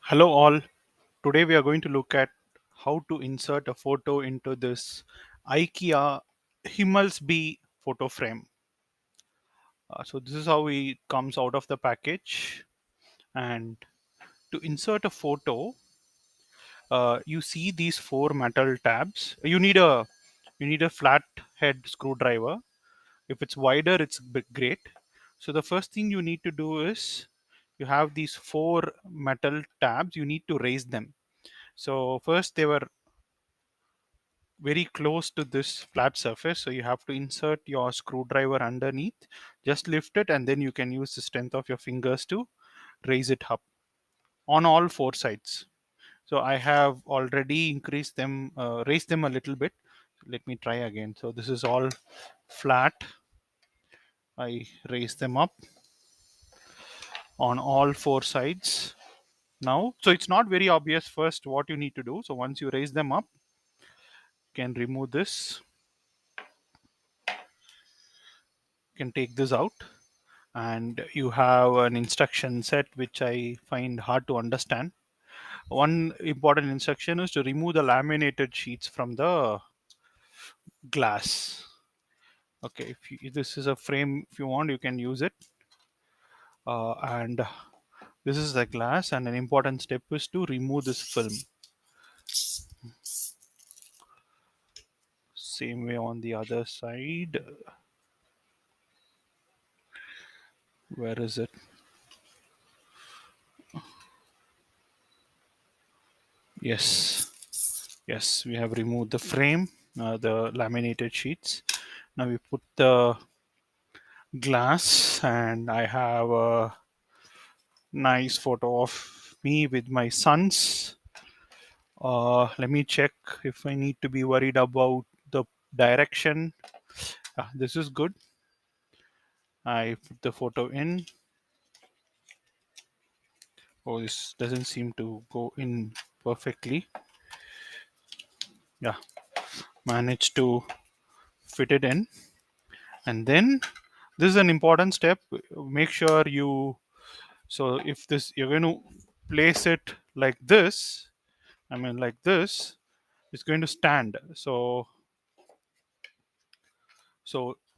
Hello all. Today we are going to look at how to insert a photo into this Ikea Himmelsby photo frame. So this is how it comes out of the package. And to insert a photo, you see these four metal tabs. You need a flat head screwdriver. If it's wider, it's great. So the first thing you need to do is you have these four metal tabs. You need to raise them. So first they were very close to this flat surface, so you have to insert your screwdriver underneath, just lift it, and then you can use the strength of your fingers to raise it up on all four sides. So I have already increased them, raised them a little bit. Let me try again. So this is all flat. I raise them up on all four sides now. So it's not very obvious first what you need to do. So once you raise them up, you can remove this. You can take this out, and you have an instruction set which I find hard to understand. One important instruction is to remove the laminated sheets from the glass. Okay, if this is a frame, if you want, you can use it. And this is the glass, and an important step is to remove this film. Same way on the other side. Where is it? Yes, we have removed the frame, the laminated sheets. Now we put the glass, and I have a nice photo of me with my sons. Let me check if I need to be worried about the direction. This is good. I put the photo in. Oh, this doesn't seem to go in perfectly. Yeah, managed to fit it in. And then this is an important step. Make sure you, so if this, you're going to place it like this, I mean like this, it's going to stand. So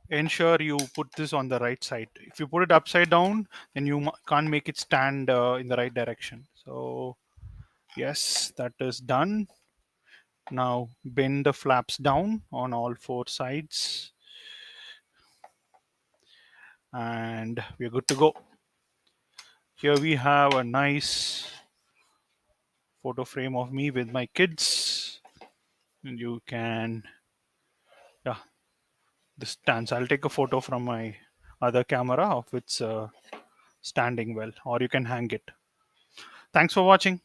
ensure you put this on the right side. If you put it upside down, then you can't make it stand in the right direction. So yes, that is done. Now bend the flaps down on all four sides, and we're good to go. Here we have a nice photo frame of me with my kids, and you can, yeah, this stands. I'll take a photo from my other camera of it's standing well, or you can hang it. Thanks for watching.